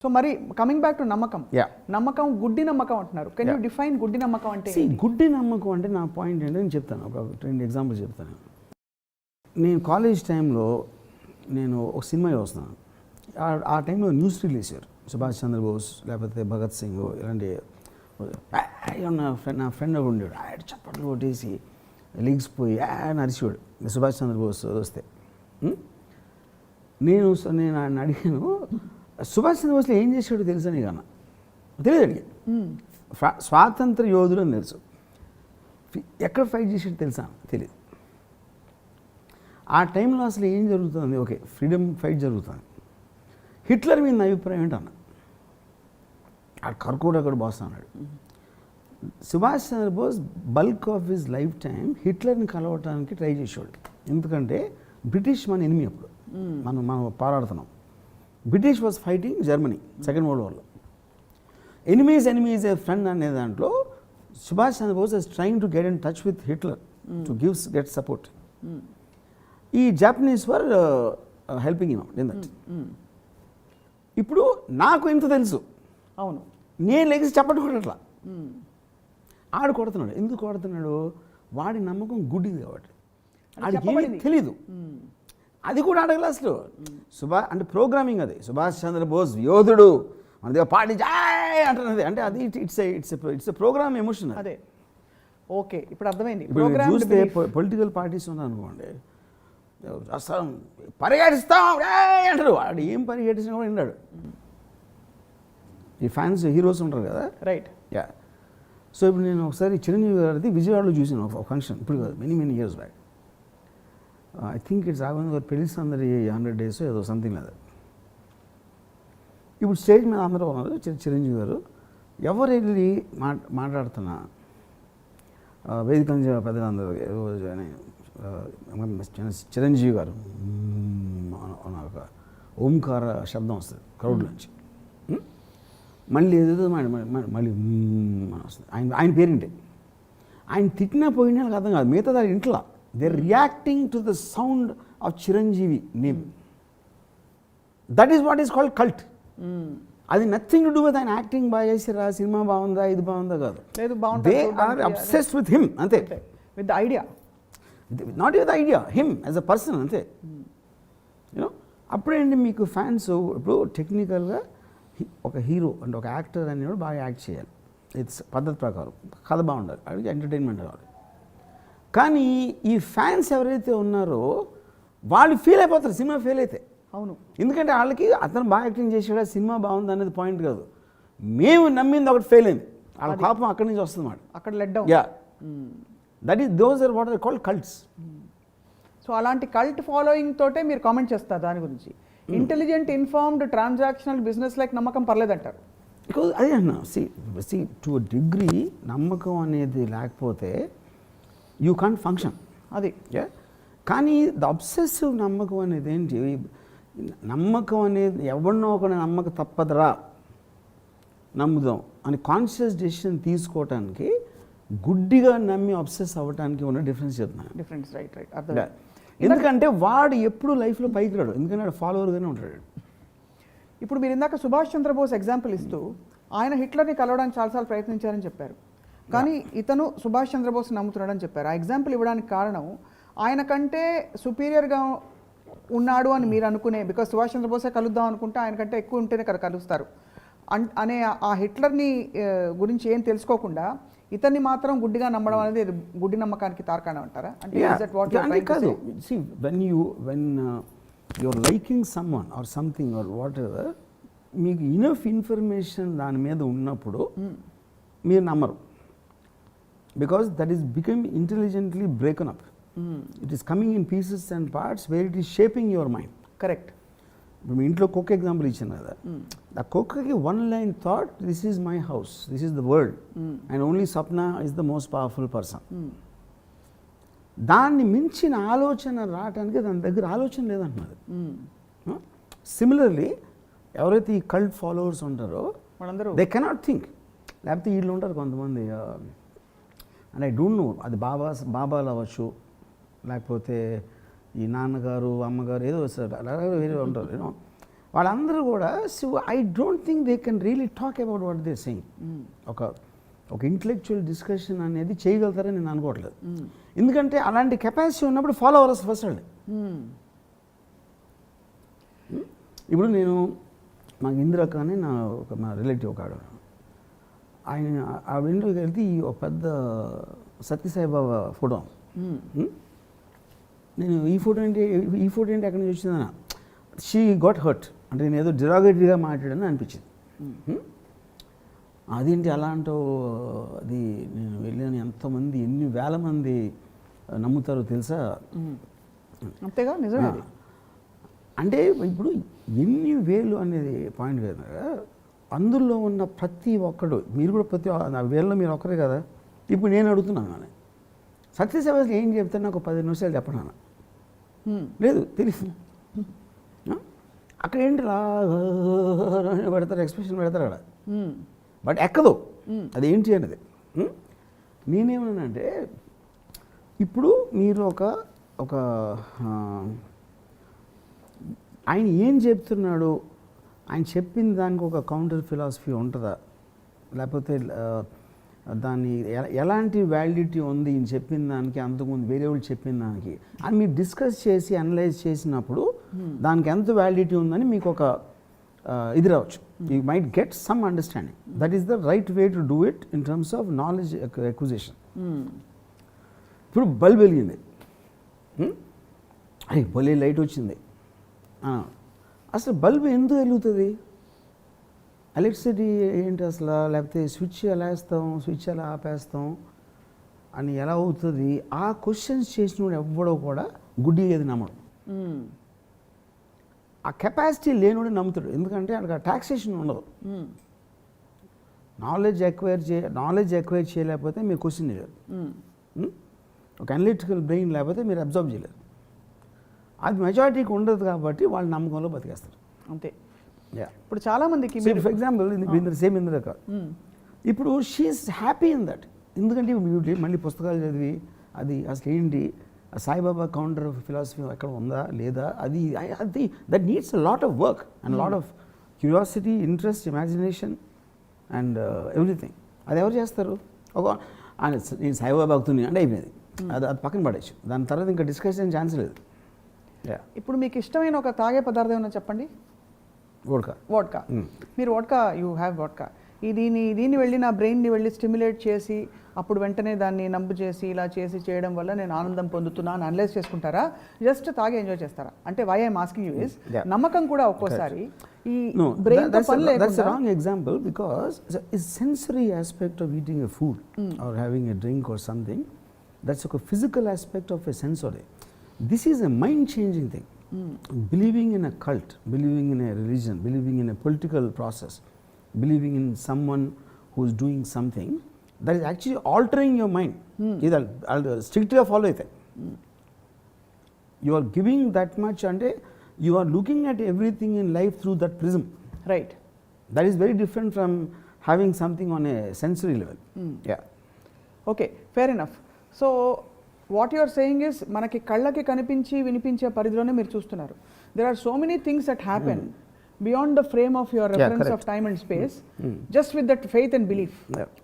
So మరి coming back to నమ్మకం, yeah నమ్మకం గుడ్డి నమ్మకం అంటున్నారు. కెన్ యూ డిఫైన్ గుడ్డి నమ్మకం అంటే? గుడ్డి నమ్మకం అంటే నా పాయింట్ ఏంటంటే నేను చెప్తాను, ఒక 2 ఎగ్జాంపుల్స్ చెప్తాను. నేను కాలేజ్ టైంలో నేను ఒక సినిమా చూస్తున్నాను. ఆ టైంలో న్యూస్ రిలీజ్ చేశారు, సుభాష్ చంద్రబోస్ లేకపోతే భగత్ సింగ్ ఇలాంటి. నా ఫ్రెండ్ ఒకడు ఉండేవాడు, ఆయన చప్పట్లు కొట్టేసి లీగ్స్పోయి నరిచేవాడు సుభాష్ చంద్రబోస్ వస్తే. నేను ఆయన అడిగాను, సుభాష్ చంద్రబోస్లో ఏం చేసాడో తెలుసా నీకు అన్న? తెలియదు అడిగా. స్వాతంత్ర యోధుడు అని తెలుసు, ఎక్కడ ఫైట్ చేసాడు తెలుసా? తెలియదు. ఆ టైంలో అసలు ఏం జరుగుతుంది? ఓకే, ఫ్రీడమ్ ఫైట్ జరుగుతుంది. హిట్లర్ మీద నా అభిప్రాయం ఏంటన్న? ఆ కర్కోట అక్కడ బాస్ అన్నాడు. Subhash Chandrabose bulk of his life time హిట్లర్ని కలవటానికి ట్రై చేసేవాడు. ఎందుకంటే బ్రిటిష్ మన ఎనిమి అప్పుడు, మనం పోరాడుతున్నాం. British was fighting Germany second world వార్లో. ఎనిమీస్ ఏ ఫ్రెండ్ అనే దాంట్లో Subhash Chandrabose is trying to get in touch with Hitler to get support. ఈ Japanese were helping him in that. ఇప్పుడు నాకు ఎంత తెలుసు, అవును, నేను లెగిసి చెప్పట్టు కొట్టట్లా, ఆడు కొడుతున్నాడు. ఎందుకు కొడుతున్నాడు? వాడి నమ్మకం గుడ్డిది కాబట్టి, ఆడికి ఏమీ తెలీదు. అది కూడా అడగల అసలు. అంటే ప్రోగ్రామింగ్ అది. సుభాష్ చంద్రబోస్ యోధుడు, మన దగ్గర పార్టీ జాయ్ అంటున్నది అంటే అది ఇట్స్ ప్రోగ్రామ్ ఎమోషన్. అదే ఓకే, ఇప్పుడు అర్థమైంది. ఇప్పుడు చూస్తే పొలిటికల్ పార్టీస్ ఉన్నాయనుకోండి, అసలు పరిగెడిస్తాం అంటారు. వాడు ఏం పరిగెట్టించినా కూడా విన్నాడు. ఈ ఫ్యాన్స్ హీరోస్ ఉంటారు కదా, రైట్? యా. సో ఇప్పుడు నేను ఒకసారి చిరంజీవి గారిది విజయవాడలో చూసాను ఒక ఫంక్షన్, ఇప్పుడు కాదు, many years back. I think it's Raghavendra గారు పెళ్లి సందడి 100 days ఏదో సంథింగ్ లేదు. ఇప్పుడు స్టేజ్ మీద అందరూ ఉన్నారు, చిరంజీవి గారు ఎవరు వెళ్ళి మాట్లాడుతున్నా వేదిక పెద్దగా అందరూ చిరంజీవి గారు ఒక ఓంకార శబ్దం వస్తుంది క్రౌడ్ నుంచి. మళ్ళీ ఏదేదో మళ్ళీ వస్తుంది. ఆయన పేరేంటి? ఆయన తిట్టినా పోయినా వాళ్ళకి అర్థం కాదు, మిగతా దాని ఇంట్లో they reacting to the sound of Chiranjeevi name. That is what is called cult. అది నథింగ్ టు డూ విత్ ఆయన యాక్టింగ్ బాగా చేసిరా, సినిమా బాగుందా, ఇది బాగుందా కాదు. They are obsessed with him, అంతే. With the idea, not with idea, him as a person, అంతే. యూనో, అప్పుడేంటి మీకు ఫ్యాన్స్ ఇప్పుడు టెక్నికల్గా ఒక హీరో అంటే ఒక యాక్టర్ అనేవాడు బాగా యాక్ట్ చేయాలి, ఇట్స్ పద్ధతి ప్రకారం, కథ బాగుండాలి, అడిగి ఎంటర్టైన్మెంట్ కావాలి. కానీ ఈ ఫ్యాన్స్ ఎవరైతే ఉన్నారో వాళ్ళు ఫీల్ అయిపోతారు సినిమా ఫెయిల్ అయితే. అవును, ఎందుకంటే వాళ్ళకి అతను బాగా యాక్టింగ్ చేసాడా, సినిమా బాగుంది అనేది పాయింట్ కాదు, మేము నమ్మింది ఒకటి ఫెయిల్ అయింది. వాళ్ళ పాపం అక్కడి నుంచి వస్తుంది మాట, అక్కడ let down. Yeah, that is those are what are called cults. So అలాంటి కల్ట్ ఫాలోయింగ్ తోటే మీరు కామెంట్ చేస్తారు దాని గురించి. Intelligent informed transactional business like నమ్మకం పర్లేదంటారు. బికాజ్ అదే అన్నా, సి టు డిగ్రీ నమ్మకం అనేది లేకపోతే యూ కాంట్ ఫంక్షన్. అది కానీ ద అబ్సెసివ్ నమ్మకం అనేది ఏంటి? నమ్మకం అనేది ఎవరినో ఒక నమ్మక తప్పదురా, నమ్ముదాం అని కాన్షియస్ డెసిషన్ తీసుకోవటానికి గుడ్డిగా నమ్మి అబ్సెస్ అవ్వడానికి ఉన్న డిఫరెన్స్ చెప్తున్నాను. డిఫరెన్స్, రైట్ రైట్, అర్థం. ఎందుకంటే వాడు ఎప్పుడు లైఫ్లో పైకి రాడు, ఎందుకంటే వాడు ఫాలోవర్గానే ఉంటాడు. ఇప్పుడు మీరు ఇందాక సుభాష్ చంద్రబోస్ ఎగ్జాంపుల్ ఇస్తూ ఆయన హిట్లర్ని కలవడానికి చాలాసార్లు ప్రయత్నించారని చెప్పారు, కానీ ఇతను సుభాష్ చంద్రబోస్ నమ్ముతున్నాడని చెప్పారు. ఆ ఎగ్జాంపుల్ ఇవ్వడానికి కారణం ఆయన కంటే సుపీరియర్గా ఉన్నాడు అని మీరు అనుకునే, బికాజ్ సుభాష్ చంద్రబోసే కలుద్దాం అనుకుంటే ఆయన కంటే ఎక్కువ ఉంటేనే కదా కలుస్తారు అనే ఆ హిట్లర్ని గురించి ఏం తెలుసుకోకుండా ఇతన్ని మాత్రం గుడ్డిగా నమ్మడం అనేది గుడ్డి నమ్మకానికి తార్కాణం అంటారా? అంటే కాదు, see when you're liking someone or something or whatever, మీకు ఇనఫ్ ఇన్ఫర్మేషన్ దాని మీద ఉన్నప్పుడు మీరు నమ్మరు, because that is become intelligently broken up. It is coming in pieces and parts where it is shaping your mind. Correct. ఇప్పుడు మీ ఇంట్లో కుక్క ఎగ్జాంపుల్ ఇచ్చాను కదా, ఆ కుక్కకి 1 line thought, this is my house, this is the world and only Swapna is the most powerful person. దాన్ని మించిన ఆలోచన రావడానికి దాని దగ్గర ఆలోచన లేదంటున్నది. సిమిలర్లీ ఎవరైతే ఈ కల్ట్ ఫాలోవర్స్ ఉంటారో దే కెనాట్ థింక్. లేకపోతే వీళ్ళు ఉంటారు కొంతమంది, అండ్ ఐ డోంట్ నో, అది బాబాలు అవ్వచ్చు, లేకపోతే ఈ నాన్నగారు అమ్మగారు ఏదో వస్తారు అలాగే వేరే ఉంటారు. యూనో వాళ్ళందరూ కూడా so I don't think they can really talk about what they saying. ఒక ఇంటలెక్చువల్ డిస్కషన్ అనేది చేయగలుగుతారని నేను అనుకోవట్లేదు. ఎందుకంటే అలాంటి కెపాసిటీ ఉన్నప్పుడు ఫాలో అవ్వాలి ఫస్ట్ అండి. ఇప్పుడు నేను మాకు ఇందిరక్క అని మా రిలేటివ్ ఒక ఆయన ఆ ఇంట్లోకి వెళ్తే ఒక పెద్ద సత్యసాయిబాబా ఫోటో. నేను ఈ ఫోటో ఏంటి ఎక్కడి నుంచి వచ్చిందన్న షీ గాట్ హర్ట్, అంటే నేను ఏదో డిరాగేటరీగా మాట్లాడని అనిపించింది. అదేంటి అలా అంటావు, అది నేను వెళ్ళాను ఎంతమంది ఎన్ని వేల మంది నమ్ముతారో తెలుసా. అంతేగా నిజమే. అంటే ఇప్పుడు ఎన్ని వేలు అనేది పాయింట్ కదా, అందులో ఉన్న ప్రతి ఒక్కడు మీరు కూడా ప్రతి వేలలో మీరు ఒక్కరే కదా. ఇప్పుడు నేను అడుగుతున్నాను అని సత్యసేవలు ఏం చెప్తాను నాకు 10 నిమిషాలు చెప్పనా లేదు తెలియదు. అక్కడ ఏంటి పెడతారు, ఎక్స్ప్రెషన్ పెడతారు అక్కడ, బట్ ఎక్కదు అదేంటి అనేది. నేనేమన్నానంటే ఇప్పుడు మీరు ఒక ఆయన ఏం చెప్తున్నాడు, ఆయన చెప్పిన దానికి ఒక కౌంటర్ ఫిలాసఫీ ఉంటుందా, లేకపోతే దాన్ని ఎలాంటి వ్యాలిడిటీ ఉంది ఈయన చెప్పిన దానికి అంతకుముందు వేరే వాళ్ళు చెప్పిన దానికి అని మీరు డిస్కస్ చేసి అనలైజ్ చేసినప్పుడు దానికి ఎంత వ్యాలిడిటీ ఉందని మీకు ఒక ఇది రావచ్చు. You might get some understanding. That is the right way to do it in terms of knowledge acquisition. ఇప్పుడు బల్బ్ వెలిగింది, అయ్యి భలే లైట్ వచ్చింది. అసలు బల్బ్ ఎందుకు వెలుగుతుంది, ఎలక్ట్రిసిటీ ఏంటి అసలు, లేకపోతే స్విచ్ ఎలా వేస్తాం, స్విచ్ ఎలా ఆపేస్తాం అని ఎలా అవుతుంది, ఆ క్వశ్చన్స్ చేసినప్పుడు ఎవ్వడో కూడా గుడ్డి ఏది నమ్మడు. ఆ కెపాసిటీ లేనివాడు నమ్ముతాడు, ఎందుకంటే అక్కడ టాక్సేషన్ ఉండదు. నాలెడ్జ్ ఎక్వైర్ చేయలేకపోతే మీరు క్వశ్చన్ చేయలేరు. ఒక అనలిటికల్ బ్రెయిన్ లేకపోతే మీరు అబ్జర్వ్ చేయలేరు. అది మెజారిటీకి ఉండదు కాబట్టి వాళ్ళు నమ్మకంలో బతికేస్తారు అంతే. ఇప్పుడు చాలా మందికి ఫర్ ఎగ్జాంపుల్ సేమ్ ఇందిరక, ఇప్పుడు షీఈస్ హ్యాపీ ఇన్ దట్. ఎందుకంటే మళ్ళీ పుస్తకాలు చదివి అది అసలు ఏంటి సాయిబాబా కౌంటర్ ఫిలాసఫీ ఎక్కడ ఉందా లేదా, అది that needs a lot of work and lot of curiosity, interest, imagination and everything. అది ఎవరు చేస్తారు? నేను సాయిబాబా భక్తుని అంటే అయిపోయింది, అది పక్కన పడేచ్చు. దాని తర్వాత ఇంకా డిస్కషన్ ఛాన్స్ లేదు. ఇప్పుడు మీకు ఇష్టమైన ఒక తాగే పదార్థం ఏమన్నా చెప్పండి. వోడ్కా. మీరు యూ హ్యావ్ వోడ్కా. దీన్ని వెళ్ళి నా బ్రెయిన్ని వెళ్ళి స్టిమ్యులేట్ చేసి అప్పుడు వెంటనే దాన్ని నంబు చేసి ఇలా చేయడం వల్ల నేను ఆనందం పొందుతున్నా అని అనలైజ్ చేసుకుంటారా, జస్ట్ తాగి ఎంజాయ్ చేస్తారా? అంటే why I'm asking you is నమ్మకం కూడా ఒక్కోసారి ఈ బ్రెయిన్ తో పని లేకుండా. That's a wrong example because the sensory aspect of eating a food or having a drink or something, that's like a physical aspect of a sensory. This is a mind changing thing. Believing in a cult, believing in a religion, believing in a political process, believing in someone who is doing something, that is actually altering your mind. I'll strictly follow it. You are giving that much and you are looking at everything in life through that prism. Right. That is very different from having something on a sensory level. Yeah. Okay, fair enough. So what you're saying is మనకి కళ్ళకి కనిపించి వినిపించే పరిధిలోనే మీరు చూస్తున్నారు. There are so many things that happen beyond the frame of your reference of time and space, just with that faith and belief.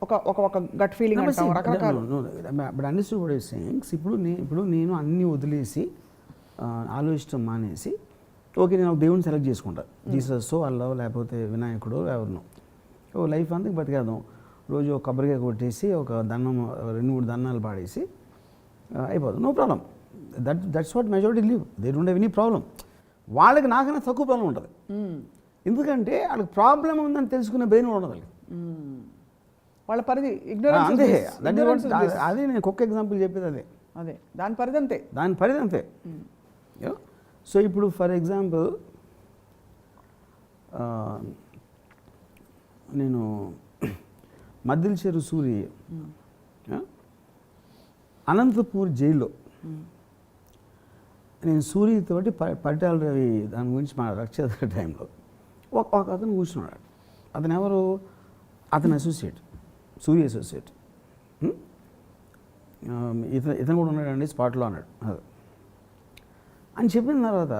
ఒక gut feeling అంటాం రకరకాల. But understood what is saying. ఇప్పుడు నేను అన్నీ వదిలేసి ఆలోచించడం మానేసి ఓకే నేను ఒక దేవుని సెలెక్ట్ చేసుకుంటా, జీసస్ అల్లా లేకపోతే వినాయకుడు ఎవరినో, లైఫ్ అంతా బతికేద్దాం. రోజు ఒక కొబ్బరికాయ కొట్టేసి ఒక దండం 2-3 దండాలు పాడేసి అయిపోదు, no problem. That's what majority live. They don't have any problem. వాళ్ళకి నాకన్నా తక్కువ ప్రాబ్లం ఉంటుంది, ఎందుకంటే వాళ్ళకి ప్రాబ్లం ఉందని తెలుసుకునే బ్రెయిన్ ఉండదు వాళ్ళ పరిధి. అంతే, అదే నేను ఒక్క ఎగ్జాంపుల్ చెప్పేది అదే దాని పరిధి అంతే. సో ఇప్పుడు ఫర్ ఎగ్జాంపుల్ నేను మద్దిల చెరు సూరి అనంతపూర్ జైల్లో నేను సూర్యతోటి పరిటాల రవి దాని గురించి మా రక్షణ టైంలో ఒక అతను కూర్చున్నాడు. అతను ఎవరు? అతను అసోసియేట్, సూర్య అసోసియేట్. ఇతను కూడా ఉన్నాడండి స్పాట్లో అన్నాడు. అని చెప్పిన తర్వాత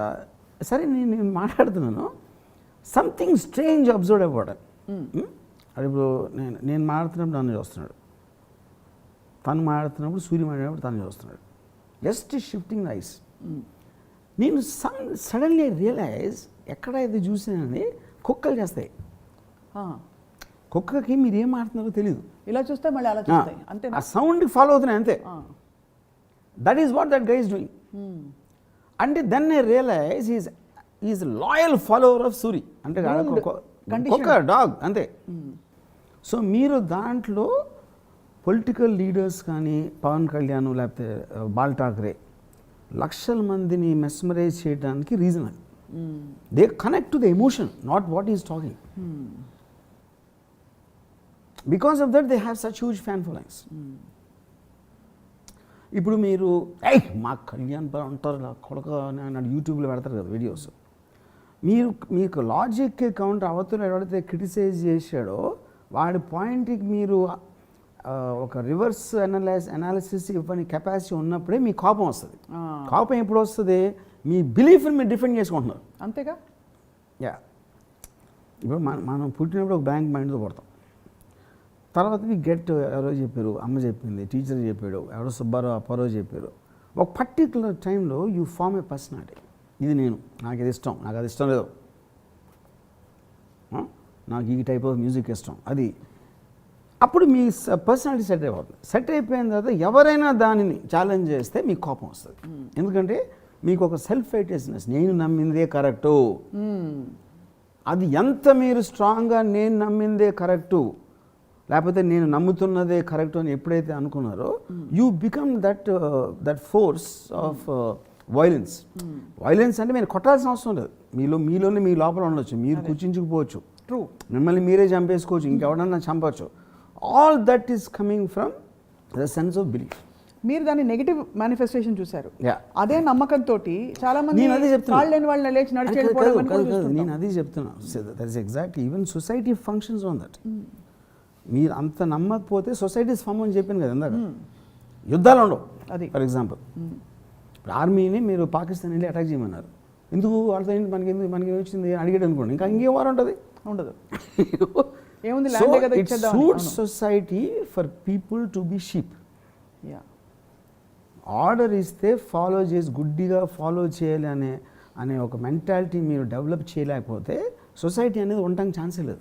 సరే నేను మాట్లాడుతున్నాను, సంథింగ్ స్ట్రేంజ్ అబ్జర్వ్ అవ్వడం. అది ఇప్పుడు నేను మాడుతున్నప్పుడు నన్ను చూస్తున్నాడు, తను మాడుతున్నప్పుడు సూర్య మాడినప్పుడు తను చూస్తున్నాడు. Just shifting the ice. నేను సడన్లీ రియలైజ్ ఎక్కడ ఇది చూసానని కుక్కలు చేస్తాయి. కుక్కకి మీరు ఏం మాడుతున్నారో తెలియదు, ఇలా చూస్తే మళ్ళీ అలా చూస్తాయి అంతే. ఆ సౌండ్కి ఫాలో అవుతున్నాయి అంతే. That is what that guy is doing. అంటే then I realise is loyal follower of Suri. అంటే కుక్క డాగ్ అంతే. సో మీరు దాంట్లో పొలిటికల్ లీడర్స్ కానీ పవన్ కళ్యాణ్ లేకపోతే బాల్ ఠాక్రే లక్షల మందిని మెస్మరైజ్ చేయడానికి రీజన్ అది. They connect to the emotion, not what is talking. Because of that they have such huge fan followings. ఇప్పుడు మీరు మా కళ్యాణ్ అంటారు కొడక అన్నాడు యూట్యూబ్లో పెడతారు కదా వీడియోస్. మీకు లాజిక్ కౌంటర్ అవతల ఎవరైతే క్రిటిసైజ్ చేశాడో వాడి పాయింట్కి మీరు ఒక రివర్స్ అనాలిసిస్ ఇవ్వని కెపాసిటీ ఉన్నప్పుడే మీ కోపం వస్తుంది. కోపం ఎప్పుడు వస్తుంది? మీ బిలీఫ్ని మీరు డిఫెండ్ చేసుకుంటున్నారు అంతేగా. యా, ఇప్పుడు మనం పుట్టినప్పుడు ఒక బ్యాంక్ మైండ్తో పడతాం. తర్వాత మీ గెట్ ఎవరో చెప్పారు, అమ్మ చెప్పింది, టీచర్ చెప్పాడు, ఎవరో సుబ్బారావు అప్పారావు చెప్పారు. ఒక పర్టికులర్ టైంలో యూ ఫార్మ్ ఏ పర్సనాలిటీ. ఇది నేను, నాకు ఇది ఇష్టం, నాకు అది ఇష్టం లేదు, నాకు ఈ టైప్ ఆఫ్ మ్యూజిక్ ఇష్టం, అది. అప్పుడు మీ పర్సనాలిటీ సెట్ అయిపోతుంది. సెట్ అయిపోయిన తర్వాత ఎవరైనా దానిని ఛాలెంజ్ చేస్తే మీకు కోపం వస్తుంది. ఎందుకంటే మీకు ఒక సెల్ఫ్ రైటియస్నెస్, నేను నమ్మిందే కరెక్టు. అది ఎంత మీరు స్ట్రాంగ్గా నేను నమ్మిందే కరెక్టు లేకపోతే నేను నమ్ముతున్నదే కరెక్ట్ అని ఎప్పుడైతే అనుకున్నారో you become that force of violence. Violence అంటే మీరు కొట్టాల్సిన అవసరం లేదు, మీలోనే మీ లోపల ఉండొచ్చు, మీరు కూర్చుంచుకుపోవచ్చు, ట్రూ, మిమ్మల్ని మీరే చంపేసుకోవచ్చు, ఇంకెవడన్నా చంపవచ్చు. All that is coming from the sense of belief. మీరు దాన్ని నెగిటివ్ మేనిఫెస్టేషన్ చూశారు. Yeah. అదే నమ్మకంతో చాలా మంది నేను అదే చెప్తున్నా, లేని వాళ్ళు లేచి నడిచి నేను అదే చెప్తున్నా. That is exactly even society functions on that. మీరు అంత నమ్మకపోతే సొసైటీస్ ఫామ్ అని చెప్పాను కదా ఇందాక. యుద్ధాలు ఉండవు. అది ఫర్ ఎగ్జాంపుల్ ఇప్పుడు ఆర్మీని మీరు పాకిస్తాన్ వెళ్ళి అటాక్ చేయమన్నారు, ఎందుకు వాళ్ళతో ఏంటి మనకి వచ్చింది అడిగేది అనుకోండి, ఇంకా ఇంకేం వారు ఉంటుంది, ఉండదు. ఏముంది, it suits society for people to be sheep. Order ఇస్తే ఫాలో చేసి గుడ్డిగా ఫాలో చేయాలి అనే ఒక మెంటాలిటీ మీరు డెవలప్ చేయలేకపోతే సొసైటీ అనేది ఉండటానికి ఛాన్సే లేదు.